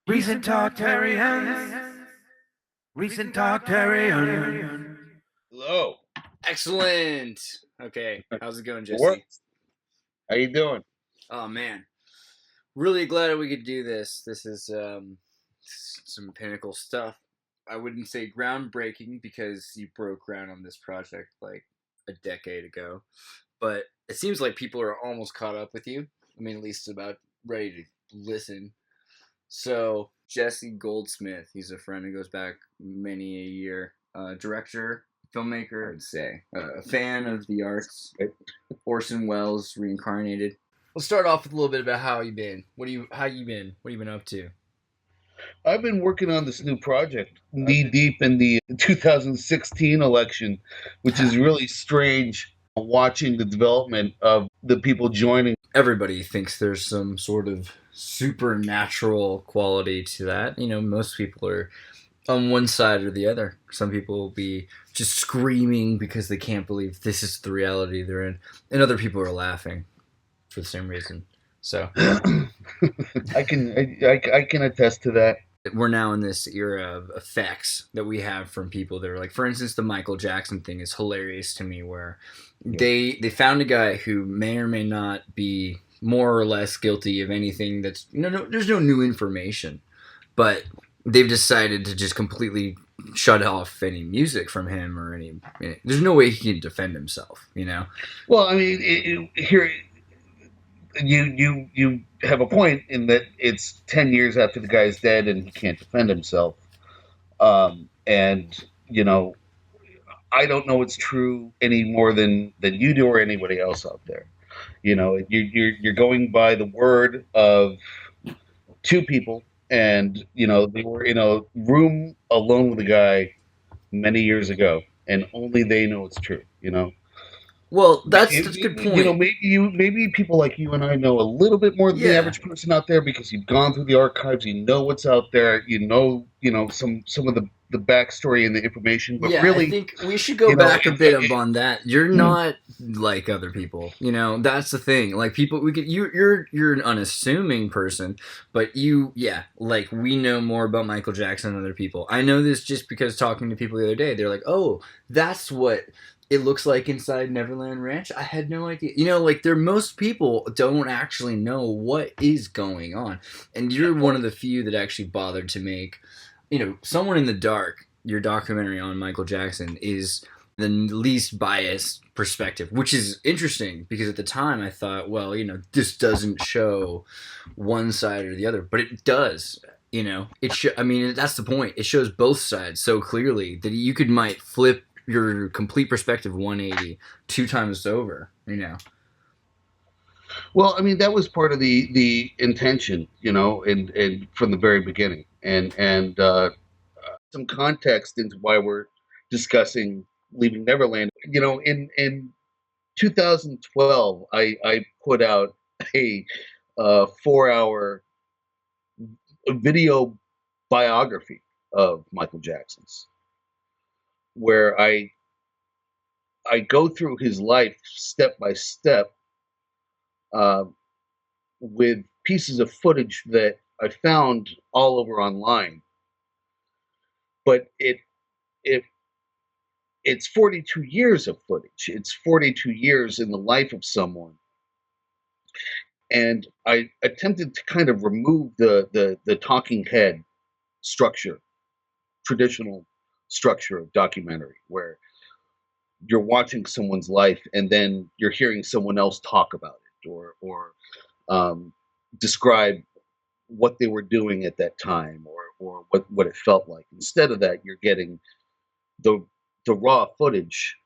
Recent Tartarians. Recent Tartarian. Hello. Excellent. Okay, how's it going, Jesse? What? How you doing? Oh man, really glad we could do this. This is some pinnacle stuff. I wouldn't say groundbreaking because you broke ground on this project like a decade ago, but it seems like people are almost caught up with you. I mean, at least about ready to listen. So Jesse Goldsmith, he's a friend who goes back many a year. Director, filmmaker, I'd say, a fan of the arts. Orson Welles reincarnated. Let's start off with a little bit about how you been. How you been? What have you been up to? I've been working on this new project, knee deep in the 2016 election, which is really strange watching the development of the people joining. Everybody thinks there's some sort of supernatural quality to that. You know, most people are on one side or the other. Some people will be just screaming because they can't believe this is the reality they're in, and other people are laughing for the same reason. So I can attest to that. we're now in this era of effects that we have from people that are like, for instance, the Michael Jackson thing is hilarious to me, where they found a guy who may or may not be more or less guilty of anything. That's there's no new information, but they've decided to just completely shut off any music from him or any. There's no way he can defend himself, you know. Well, I mean, here you have a point in that it's 10 years after the guy's dead and he can't defend himself. And I don't know it's true any more than you do or anybody else out there. You're going by the word of two people, and they were in a room alone with a guy many years ago, and only they know it's true. Well, that's a good point. Maybe people like you and I know a little bit more than the average person out there because you've gone through the archives, you know what's out there, some of the backstory and the information. But really, I think we should go back a bit on that. You're not like other people, That's the thing. Like people, you're an unassuming person, but we know more about Michael Jackson than other people. I know this just because talking to people the other day, they're like, "Oh, that's what it looks like inside Neverland Ranch." I had no idea. Most people don't actually know what is going on. And you're one of the few that actually bothered to make, Someone in the Dark, your documentary on Michael Jackson, is the least biased perspective, which is interesting because at the time I thought, well, this doesn't show one side or the other, but it does. That's the point. It shows both sides so clearly that you might flip your complete perspective 180 two times over, Well, I mean, that was part of the intention, and from the very beginning, and some context into why we're discussing Leaving Neverland. In 2012, I put out a 4-hour video biography of Michael Jackson's, where I go through his life step by step, with pieces of footage that I found all over online. But it's 42 years of footage. It's 42 years in the life of someone. And I attempted to kind of remove the talking head structure, traditional structure of documentary, where you're watching someone's life and then you're hearing someone else talk about it or describe what they were doing at that time or what it felt like. Instead of that, you're getting the raw footage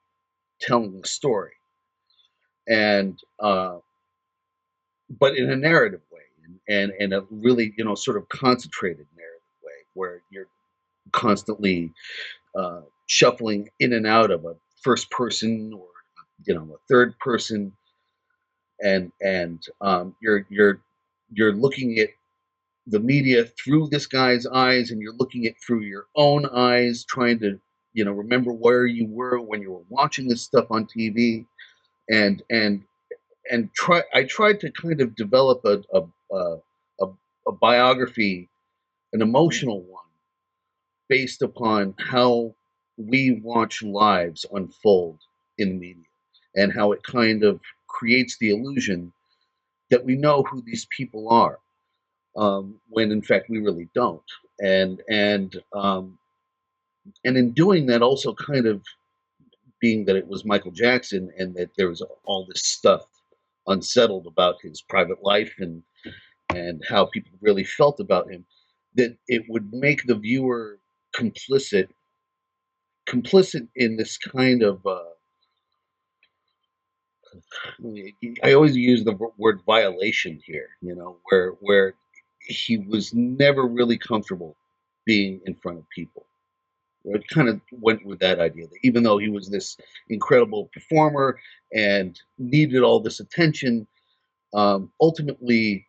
telling the story, and but in a narrative way, and a really sort of concentrated narrative way, where you're constantly shuffling in and out of a first person or a third person, and you're looking at the media through this guy's eyes, and you're looking at through your own eyes, trying to remember where you were when you were watching this stuff on TV, and I tried to kind of develop a biography an emotional one, based upon how we watch lives unfold in the media and how it kind of creates the illusion that we know who these people are, when in fact we really don't. And in doing that, also kind of being that it was Michael Jackson and that there was all this stuff unsettled about his private life and how people really felt about him, that it would make the viewer complicit in this kind of I always use the word violation here, where he was never really comfortable being in front of people. It kind of went with that idea that even though he was this incredible performer and needed all this attention, ultimately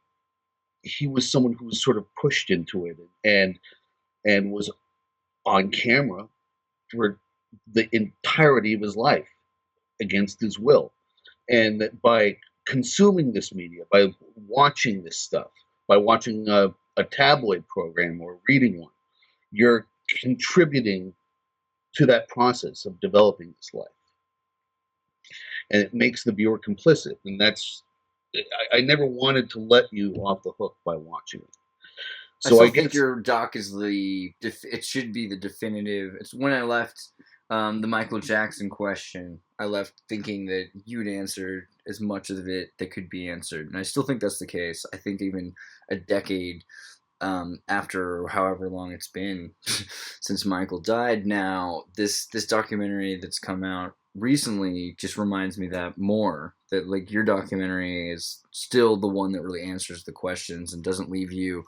he was someone who was sort of pushed into it and was on camera for the entirety of his life against his will. And that by consuming this media, by watching this stuff, by watching a tabloid program or reading one, you're contributing to that process of developing this life. And it makes the viewer complicit. And I never wanted to let you off the hook by watching it. So I think your doc is it should be the definitive. It's when I left the Michael Jackson question, I left thinking that you'd answered as much of it that could be answered. And I still think that's the case. I think even a decade after however long it's been since Michael died now, this documentary that's come out recently just reminds me that more, that like your documentary is still the one that really answers the questions and doesn't leave you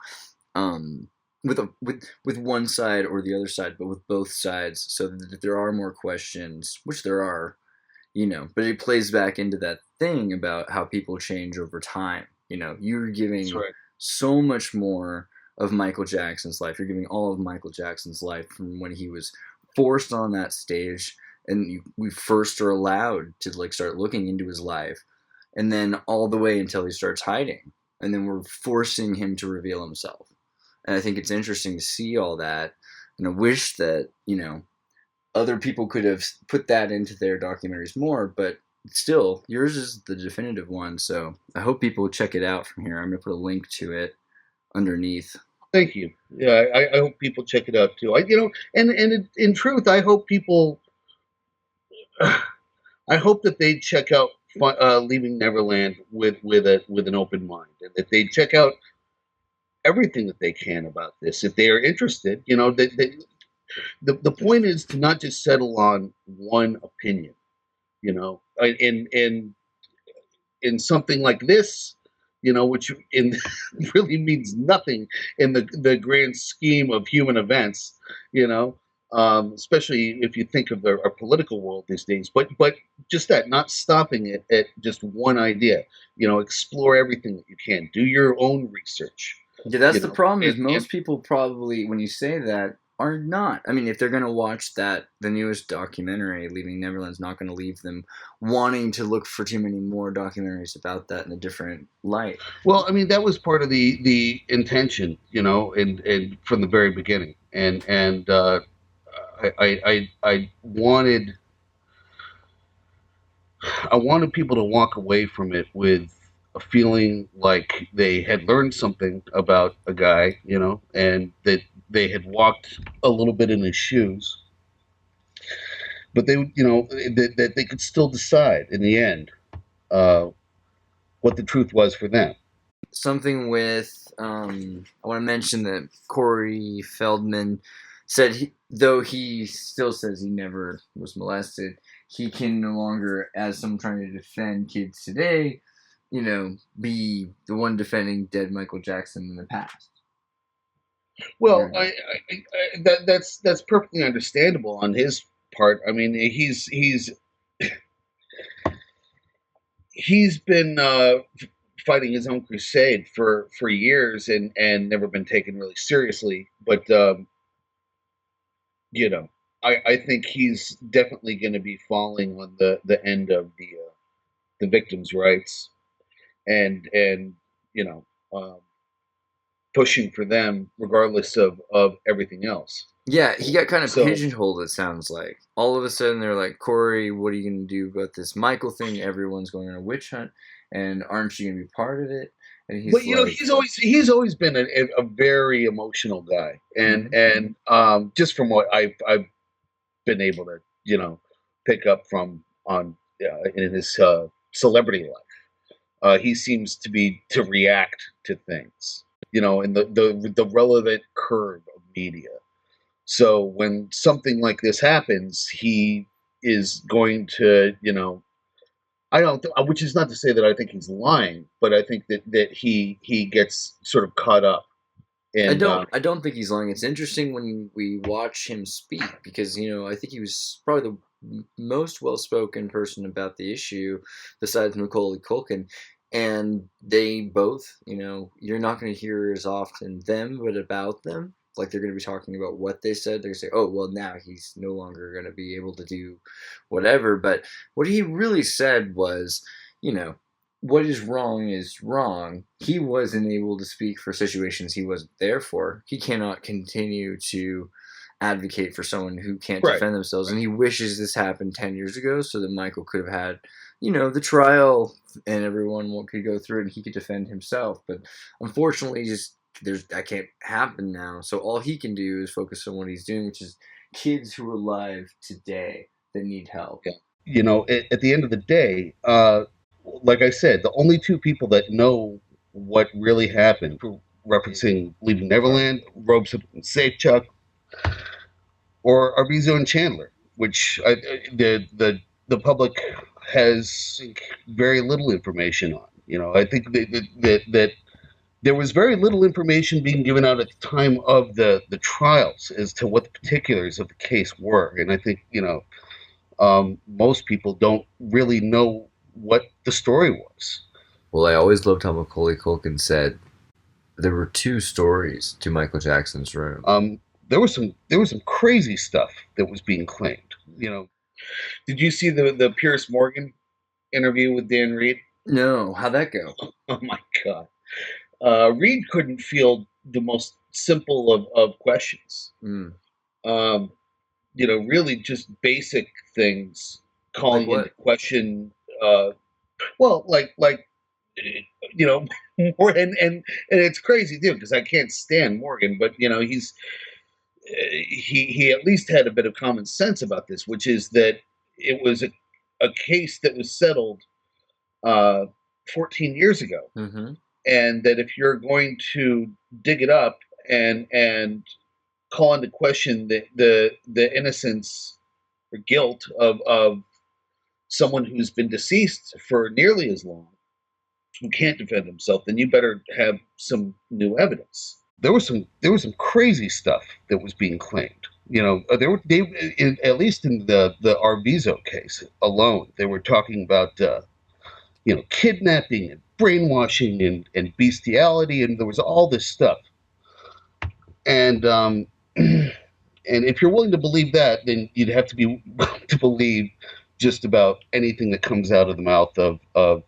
with one side or the other side, but with both sides, so that there are more questions, which there are, but it plays back into that thing about how people change over time. You're giving so much more of Michael Jackson's life. You're giving all of Michael Jackson's life from when he was forced on that stage and we first are allowed to like start looking into his life, and then all the way until he starts hiding, and then we're forcing him to reveal himself. And I think it's interesting to see all that, and I wish that, other people could have put that into their documentaries more, but still, yours is the definitive one, so I hope people check it out from here. I'm going to put a link to it underneath. Thank you. Yeah, I hope people check it out too. And in truth, I hope people, I hope that they check out Leaving Neverland with an open mind, and that they check out everything that they can about this if they are interested. The point is to not just settle on one opinion. In something like this, which really means nothing in the grand scheme of human events, especially if you think of our political world these days. But just that, not stopping it at just one idea. Explore everything that you can. Do your own research. Yeah, that's the problem. Is most people probably, when you say that, are not. I mean, if they're going to watch the newest documentary, Leaving Neverland's not going to leave them wanting to look for too many more documentaries about that in a different light. Well, I mean, that was part of the intention, and from the very beginning. And I wanted people to walk away from it with a feeling like they had learned something about a guy, and that they had walked a little bit in his shoes, but they, that they could still decide in the end what the truth was for them. Something with, I want to mention that Corey Feldman said, though he still says he never was molested, he can no longer, as someone trying to defend kids today, be the one defending dead Michael Jackson in the past. Well, that's perfectly understandable on his part. I mean, he's been fighting his own crusade for years and never been taken really seriously. But I think he's definitely going to be falling on the end of the victims' rights, and pushing for them regardless of everything else. Yeah, he got kind of So- pigeonholed, it sounds like. All of a sudden, they're like, Corey, what are you going to do about this Michael thing? Everyone's going on a witch hunt, and aren't you going to be part of it? And he's But you know, like, he's always been a very emotional guy, and just from what I've been able to pick up from on in his celebrity life, he seems to react to things, in the relevant curve of media. So when something like this happens, he is going to, I don't, which is not to say that I think he's lying, but I think that he gets sort of caught up. And I don't think he's lying. It's interesting when we watch him speak because I think he was probably the most well-spoken person about the issue besides Macaulay Culkin, and they both, you're not going to hear as often them but about them. Like they're going to be talking about what they said. They're going to say, "Oh, well, now he's no longer going to be able to do whatever." But what he really said was, what is wrong. He wasn't able to speak for situations he wasn't there for. He cannot continue to advocate for someone who can't defend themselves. And he wishes this happened 10 years ago so that Michael could have had, the trial and everyone could go through it and he could defend himself. But unfortunately, that can't happen now. So all he can do is focus on what he's doing, which is kids who are alive today that need help. Yeah. At the end of the day, like I said, the only two people that know what really happened, referencing Leaving Neverland, Robeson and Safechuck, or Arvizo and Chandler, which the public has very little information on. I think that there was very little information being given out at the time of the trials as to what the particulars of the case were, and I think most people don't really know what the story was. Well, I always loved how Macaulay Culkin said there were two stories to Michael Jackson's room. There was some crazy stuff that was being claimed. Did you see the Piers Morgan interview with Dan Reed? No, how'd that go? Oh my God. Reed couldn't field the most simple of questions. Really just basic things, calling into question. Like Morgan, and it's crazy too because I can't stand Morgan, but he at least had a bit of common sense about this, which is that it was a case that was settled 14 years ago. Mm-hmm. And that if you're going to dig it up and call into question the innocence or guilt of someone who's been deceased for nearly as long, who can't defend himself, then you better have some new evidence. There was some crazy stuff that was being claimed. At least in the Arvizo case alone, they were talking about kidnapping and brainwashing and bestiality, and there was all this stuff. And and if you're willing to believe that, then you'd have to be willing to believe just about anything that comes out of the mouth of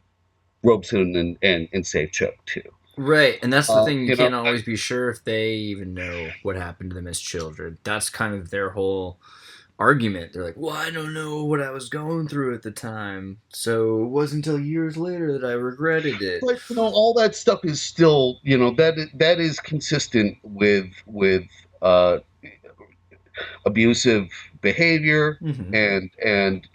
Robeson and Safechuck too. Right, and that's the thing. You can't always be sure if they even know what happened to them as children. That's kind of their whole argument. They're like, well, I don't know what I was going through at the time, so it wasn't until years later that I regretted it. But all that stuff is still, that is consistent with abusive behavior and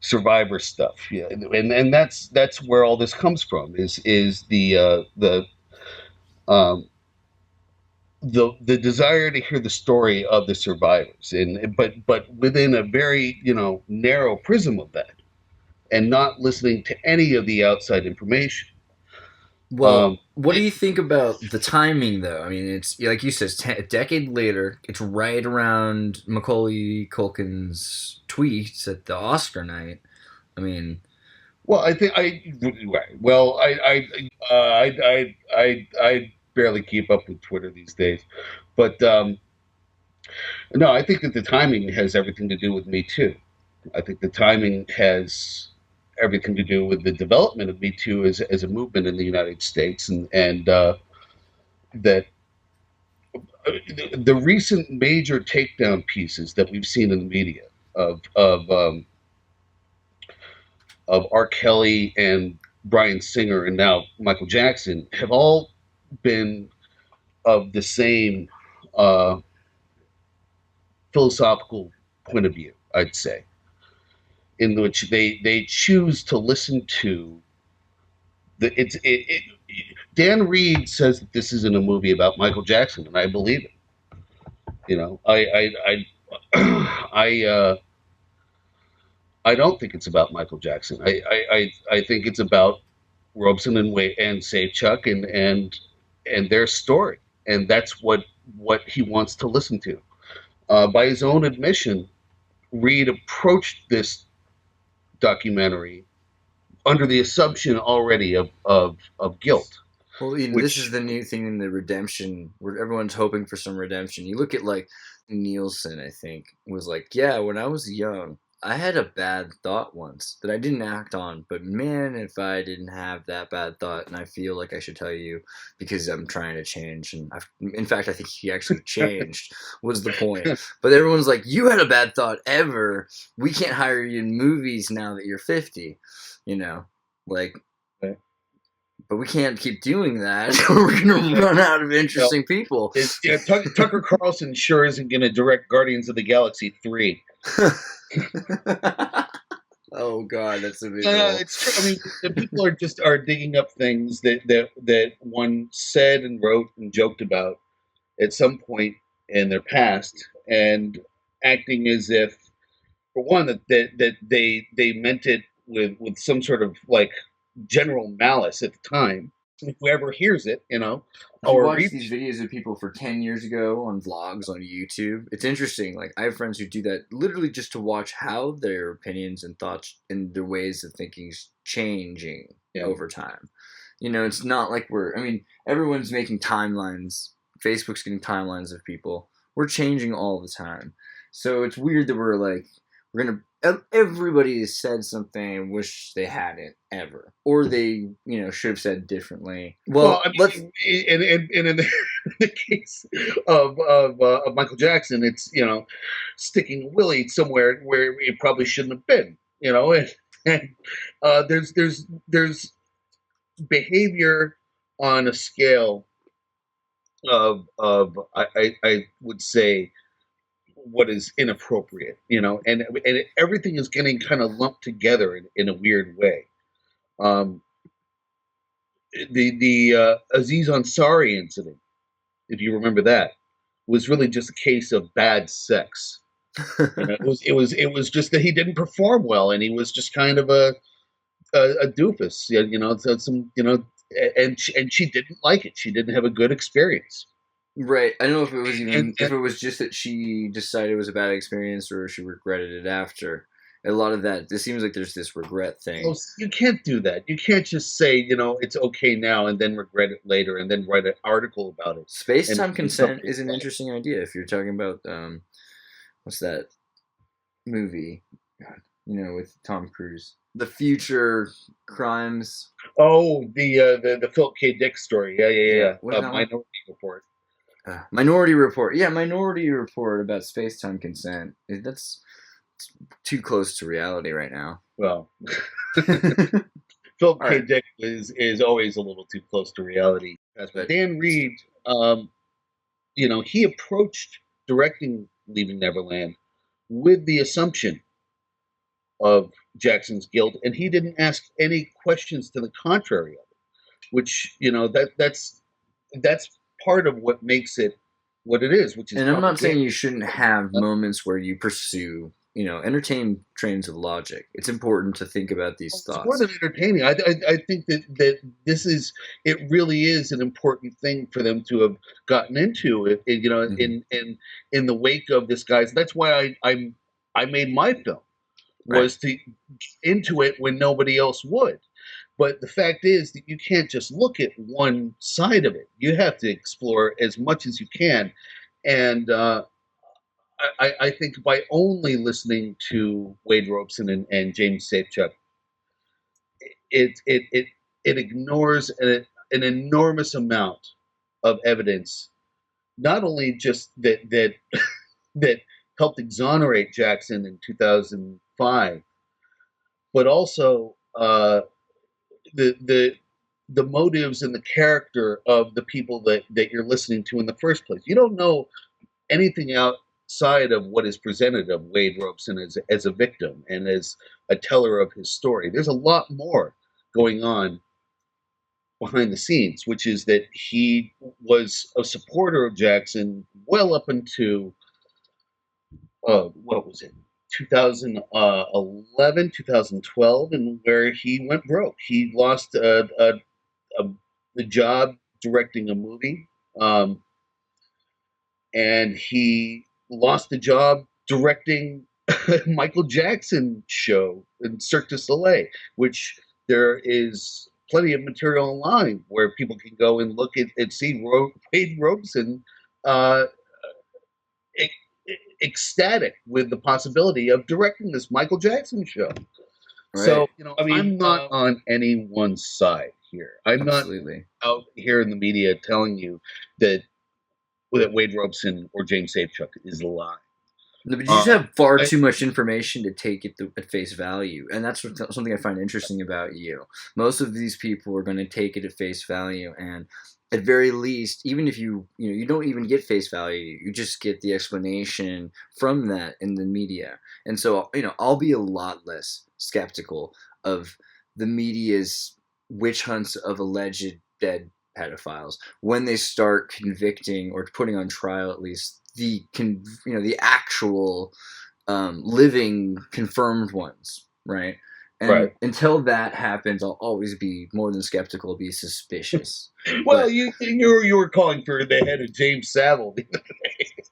survivor stuff. Yeah, and that's where all this comes from. Is the desire to hear the story of the survivors, but within a very narrow prism of that, and not listening to any of the outside information. Well, what do you think about the timing, though? I mean, it's like you said, a decade later. It's right around Macaulay Culkin's tweets at the Oscar night. I mean, well, I think I barely keep up with Twitter these days, but no, I think that the timing has everything to do with Me Too. I think the timing has everything to do with the development of Me Too as a movement in the United States, and that the recent major takedown pieces that we've seen in the media of R. Kelly and Bryan Singer and now Michael Jackson have all been of the same philosophical point of view, I'd say, in which they choose to listen to Dan Reed says that this isn't a movie about Michael Jackson, and I believe it. You know, I don't think it's about Michael Jackson. I think it's about Robeson and Safechuck and their story, and that's what he wants to listen to. By his own admission, Reed approached this documentary under the assumption already of guilt. Well, this is the new thing in the redemption, where everyone's hoping for some redemption. You look at, like, Nielsen, I think, was like, yeah, when I was young, I had a bad thought once that I didn't act on, but man, if I didn't have that bad thought, and I feel like I should tell you because I'm trying to change, and in fact, I think he actually changed, was the point. But everyone's like, you had a bad thought ever. We can't hire you in movies now that you're 50, you know, like... But we can't keep doing that. We're going to run out of interesting people. Tucker Carlson sure isn't going to direct Guardians of the Galaxy 3. Oh God, that's a big. It's true. I mean, the people are digging up things that one said and wrote and joked about at some point in their past, and acting as if, for one, that they meant it with some sort of like general malice at the time. If whoever hears it, you know, or watch these videos of people for 10 years ago on vlogs on YouTube. It's interesting. Like, I have friends who do that literally just to watch how their opinions and thoughts and their ways of thinking is changing over time. You know, it's not like everyone's making timelines. Facebook's getting timelines of people. We're changing all the time. So it's weird that everybody has said something and wish they hadn't ever, or they, should have said differently. Well, I mean, in the case of Michael Jackson, it's sticking Willie somewhere where it probably shouldn't have been. And there's behavior on a scale of I would say what is inappropriate, and everything is getting kind of lumped together in a weird way. The Aziz Ansari incident, if you remember that, was really just a case of bad sex. It was just that he didn't perform well, and he was just kind of a doofus, and she didn't like it. She didn't have a good experience. Right. I don't know if it was if it was just that she decided it was a bad experience or she regretted it after. A lot of that, it seems like there's this regret thing. Well, you can't do that. You can't just say, it's okay now and then regret it later and then write an article about it. Space-time consent is an interesting idea if you're talking about, what's that movie, with Tom Cruise? The Future Crimes. Oh, the Philip K. Dick story. Yeah. Minority Report. Minority Report. Yeah, Minority Report about space-time consent. That's too close to reality right now. Well, Philip K. Dick is always a little too close to reality. But Dan Reed, he approached directing Leaving Neverland with the assumption of Jackson's guilt, and he didn't ask any questions to the contrary of it, which that's part of what makes it what it is, which is. And I'm not saying you shouldn't have moments where you pursue, entertain trains of logic. It's important to think about these thoughts. It's more than entertaining. I think that this is, it really is an important thing for them to have gotten into, in the wake of this guy's. That's why I made my film, was to get into it when nobody else would. But the fact is that you can't just look at one side of it. You have to explore as much as you can. And I think by only listening to Wade Robeson and James Safechuck, it ignores an enormous amount of evidence, not only just that that helped exonerate Jackson in 2005, but also the the motives and the character of the people that you're listening to in the first place. You don't know anything outside of what is presented of Wade Robson as a victim and as a teller of his story. There's a lot more going on behind the scenes, which is that he was a supporter of Jackson well up into what was it, 2011, 2012, and where he went broke. He lost the job directing a movie, and he lost the job directing Michael Jackson show in Cirque du Soleil, which there is plenty of material online where people can go and look at and see Wade Robson uh, ecstatic with the possibility of directing this Michael Jackson show. Right. So, I mean, I'm not on anyone's side here. I'm absolutely not out here in the media telling you that Wade Robson or James Safechuck is lying. No, but you just have far too much information to take it at face value, and that's something I find interesting about you. Most of these people are going to take it at face value, and at very least, even if you don't even get face value, you just get the explanation from that in the media. And so, I'll be a lot less skeptical of the media's witch hunts of alleged dead pedophiles when they start convicting or putting on trial at least the actual living confirmed ones, right? And until that happens, I'll always be more than skeptical, be suspicious. Well, you were calling for the head of James Savile.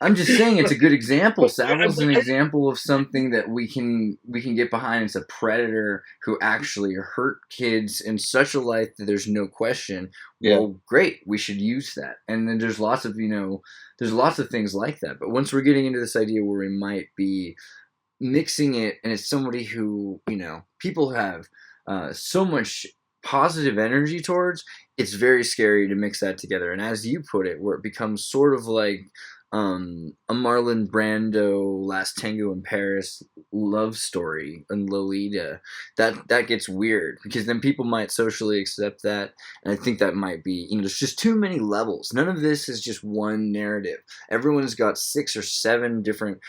I'm just saying it's a good example. Savile's an example of something that we can get behind. It's a predator who actually hurt kids in such a light that there's no question. Well, great, we should use that. And then there's lots of things like that. But once we're getting into this idea where we might be mixing it, and it's somebody who people have so much positive energy towards, it's very scary to mix that together. And as you put it, where it becomes sort of like a Marlon Brando Last Tango in Paris love story and Lolita, that gets weird, because then people might socially accept that, and I think that might be, there's just too many levels. None of this is just one narrative. Everyone's got 6 or 7 different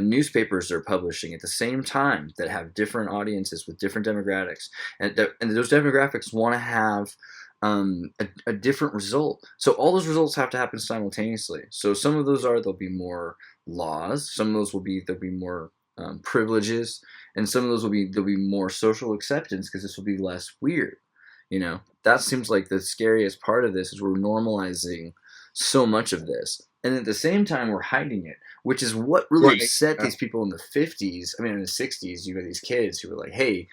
newspapers they're publishing at the same time that have different audiences with different demographics, and those demographics want to have a different result. So all those results have to happen simultaneously. So some of those there'll be more laws. Some of those there'll be more privileges, and some of those there'll be more social acceptance, because this will be less weird. That seems like the scariest part of this, is we're normalizing so much of this, and at the same time we're hiding it, which is what really upset these people in the 50s. I mean, in the 60s, you had these kids who were like, hey,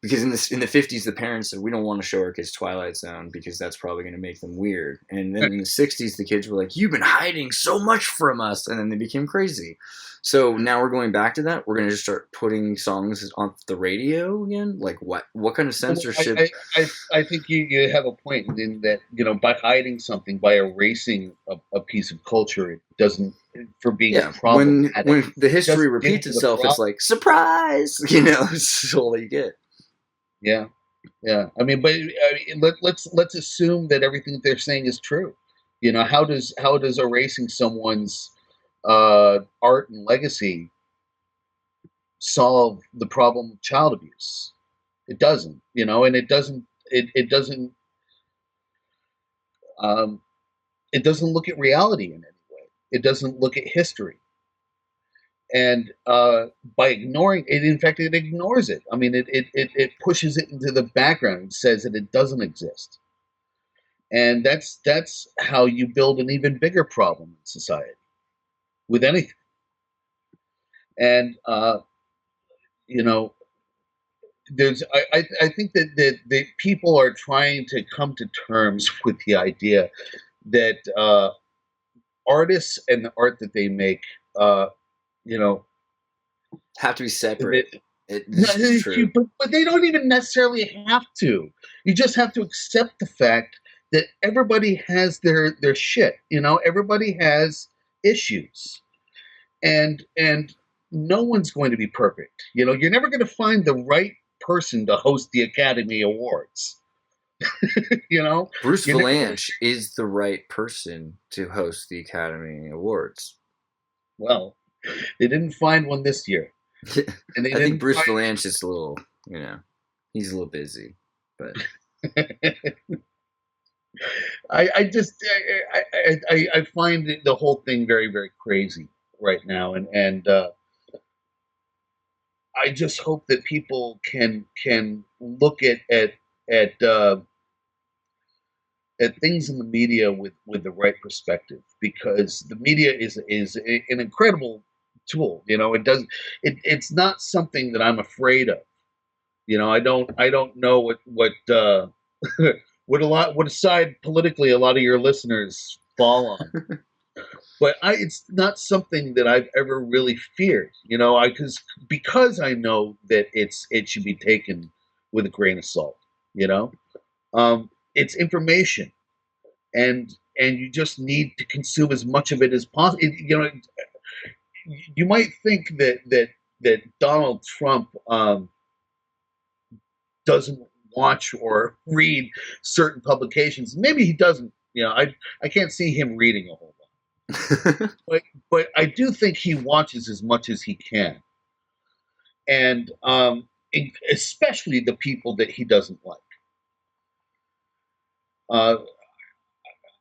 because in the 50s, the parents said, we don't want to show our kids Twilight Zone because that's probably going to make them weird. And then in the 60s, the kids were like, you've been hiding so much from us. And then they became crazy. So now we're going back to that. We're going to just start putting songs on the radio again. Like what kind of censorship? I think you have a point in that, by hiding something, by erasing a piece of culture, it doesn't, for being a problem. When the history repeats itself, it's like, surprise, it's all you get. Yeah. I mean, but let's assume that everything that they're saying is true. How does erasing someone's art and legacy solve the problem of child abuse? It doesn't, and it doesn't look at reality in any way. It doesn't look at history. And by ignoring it, in fact, it ignores it. I mean, it pushes it into the background and says that it doesn't exist. And that's how you build an even bigger problem in society with anything. And there's I think that the people are trying to come to terms with the idea that artists and the art that they make, have to be separate. But they don't even necessarily have to. You just have to accept the fact that everybody has their shit. Everybody has issues, and no one's going to be perfect. You're never going to find the right person to host the Academy Awards. Bruce You're never Valanche is the right person to host the Academy Awards. Well, they didn't find one this year. And I think Bruce Valanche is a little, he's a little busy, but I find the whole thing very, very crazy right now, and I just hope that people can look at things in the media with the right perspective, because the media is an incredible tool. It's not something that I'm afraid of. I don't know what what side politically a lot of your listeners fall on. But it's not something that I've ever really feared, because I know that it should be taken with a grain of salt. It's information, and you just need to consume as much of it as possible. You might think that Donald Trump doesn't watch or read certain publications. Maybe he doesn't. I can't see him reading a whole lot. but I do think he watches as much as he can, and especially the people that he doesn't like.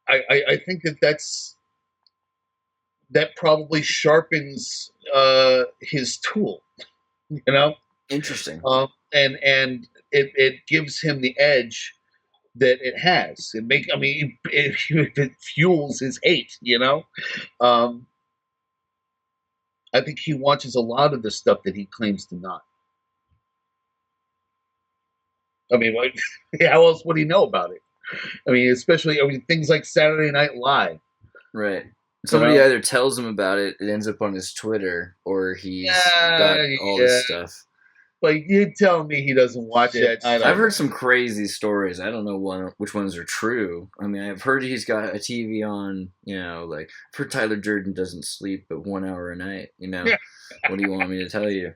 I think that probably sharpens his tool. Interesting. And it gives him the edge that it has. It fuels his hate. I think he watches a lot of the stuff that he claims to not. How else would he know about it? Especially things like Saturday Night Live. Right. Somebody either tells him about it, it ends up on his Twitter, or he's got all this stuff. Like, you tell me he doesn't watch it. I've heard some crazy stories. I don't know which ones are true. I've heard he's got a TV on, I've heard Tyler Durden doesn't sleep but 1 hour a night, What do you want me to tell you?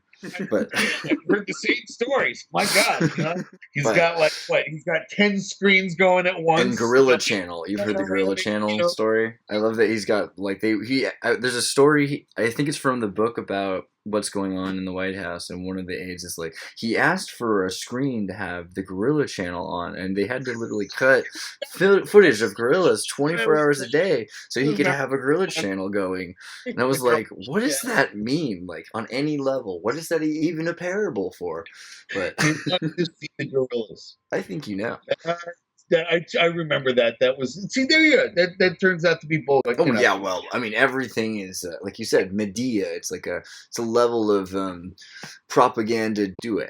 But I've heard the same stories. My God, he's got he's got 10 screens going at once. And Gorilla Channel. You've heard the Gorilla Channel story? I love that he's got there's a story. I think it's from the book about what's going on in the White House, and one of the aides is like, he asked for a screen to have the Gorilla Channel on, and they had to literally cut footage of gorillas 24 hours a day so he could have a Gorilla Channel going. And I was like, what does that mean? Like, on any level, what is that even a parable for? But the gorillas. I think I remember that. That was there you go. That turns out to be both. Yeah. Well, everything is like you said, media. It's a level of propaganda due.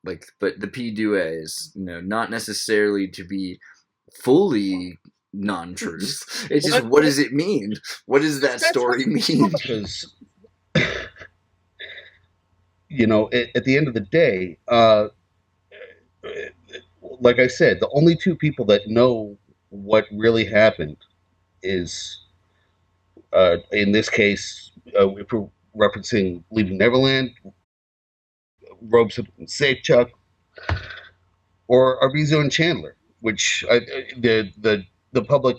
But the P due is not necessarily to be fully non-truth. It's just what does it mean? What does that story mean? Because at the end of the day, like I said, the only two people that know what really happened is, in this case, if we're referencing Leaving Neverland, Robeson and Safechuck, or Arvizo and Chandler, which the public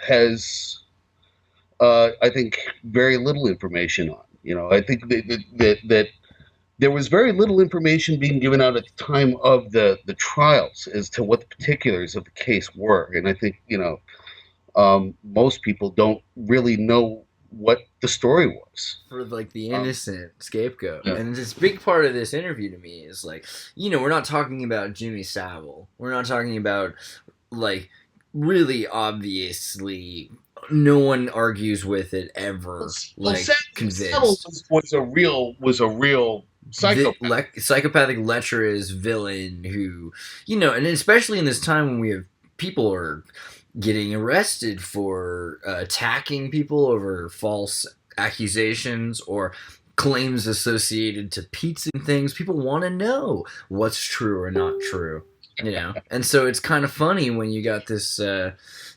has, I think, very little information on. I think that there was very little information being given out at the time of the trials as to what the particulars of the case were. And I think, most people don't really know what the story was. For the innocent scapegoat. Yeah. And this big part of this interview to me is we're not talking about Jimmy Savile. We're not talking about really obviously no one argues with it ever. Convinced. Was a real psychopathic lecherous villain who, and especially in this time when we have people are getting arrested for attacking people over false accusations or claims associated to pizza and things. People want to know what's true or not true. you know. And so it's kind of funny when you got this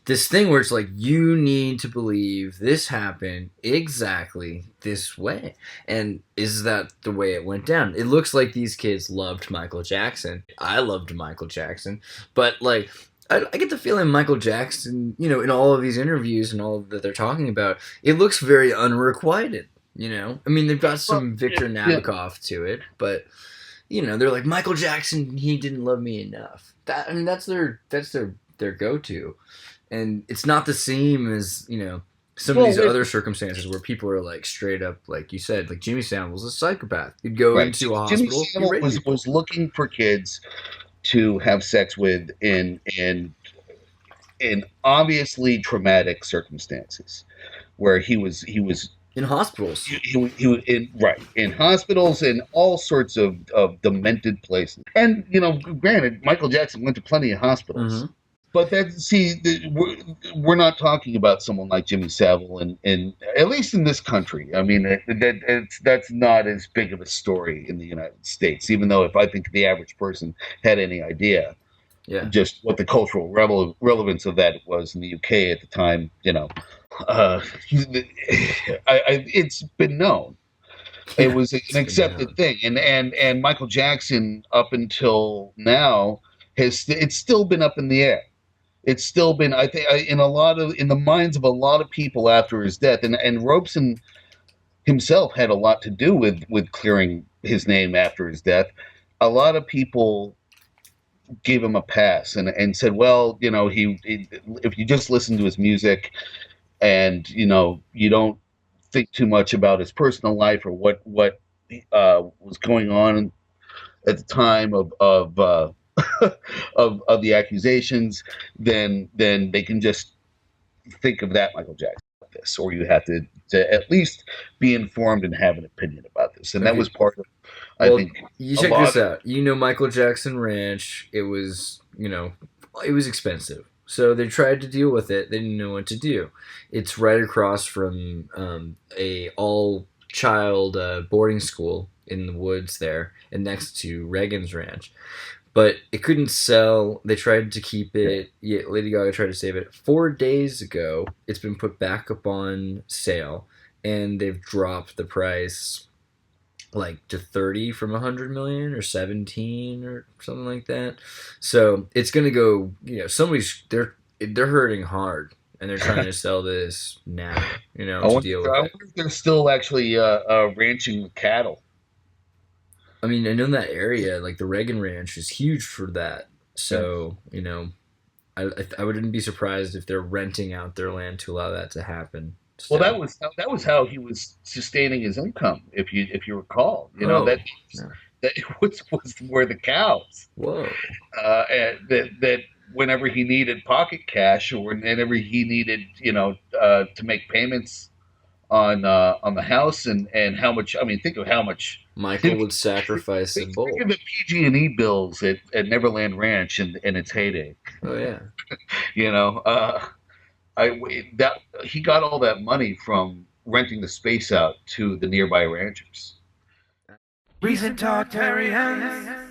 this thing where it's like you need to believe this happened exactly this way. And is that the way it went down? It looks like these kids loved Michael Jackson. I loved Michael Jackson, but like I get the feeling Michael Jackson, you know, in all of these interviews and all that they're talking about, it looks very unrequited. You know, I mean, they've got some Victor Nabokov to it, but you know, they're like Michael Jackson. He didn't love me enough. That I mean, that's their go to, and it's not the same as you know some of these other circumstances where people are like straight up, like you said, like Jimmy Savile's a psychopath. He'd go into a hospital. Jimmy Savile was looking for kids to have sex with in obviously traumatic circumstances, where he was in hospitals. He in hospitals and all sorts of demented places. And you know, granted, Michael Jackson went to plenty of hospitals. Mm-hmm. But we're not talking about someone like Jimmy Savile, and at least in this country. I mean, that's not as big of a story in the United States. Even though, if I think the average person had any idea, just what the cultural relevance of that was in the UK at the time, you know, it's been known. It was an accepted thing, and Michael Jackson up until now it's still been up in the air. It's still been, I think, in the minds of a lot of people after his death, and Robeson himself had a lot to do with clearing his name after his death. A lot of people gave him a pass and said, well, you know, if you just listen to his music, and you know, you don't think too much about his personal life or what was going on at the time of of the accusations, then they can just think of that Michael Jackson like this, or you have to at least be informed and have an opinion about this. And that was part of, I think. You check this out. You know, Michael Jackson Ranch. It was, you know, it was expensive. So they tried to deal with it. They didn't know what to do. It's right across from a all-child boarding school in the woods there, and next to Reagan's Ranch. But it couldn't sell. They tried to keep it. Yeah, Lady Gaga tried to save it. 4 days ago, it's been put back up on sale, and they've dropped the price like to 30 from 100 million or 17 or something like that. So it's gonna go. You know, they're hurting hard, and they're trying to sell this now. You know, to deal with it. I wonder if they're still actually ranching with cattle. I mean, I know in that area, like the Reagan Ranch is huge for that. So, you know, I wouldn't be surprised if they're renting out their land to allow that to happen. So. Well, that was how he was sustaining his income, if you recall. You know, that was where the cows. Whoa. That whenever he needed pocket cash, or whenever he needed, you know, to make payments on the house, and how much. I mean, think of how much Michael would sacrifice in bowl. Think of the PG&E bills at Neverland Ranch in its heyday. Oh yeah. You know, he got all that money from renting the space out to the nearby ranchers. Recent Tartarians.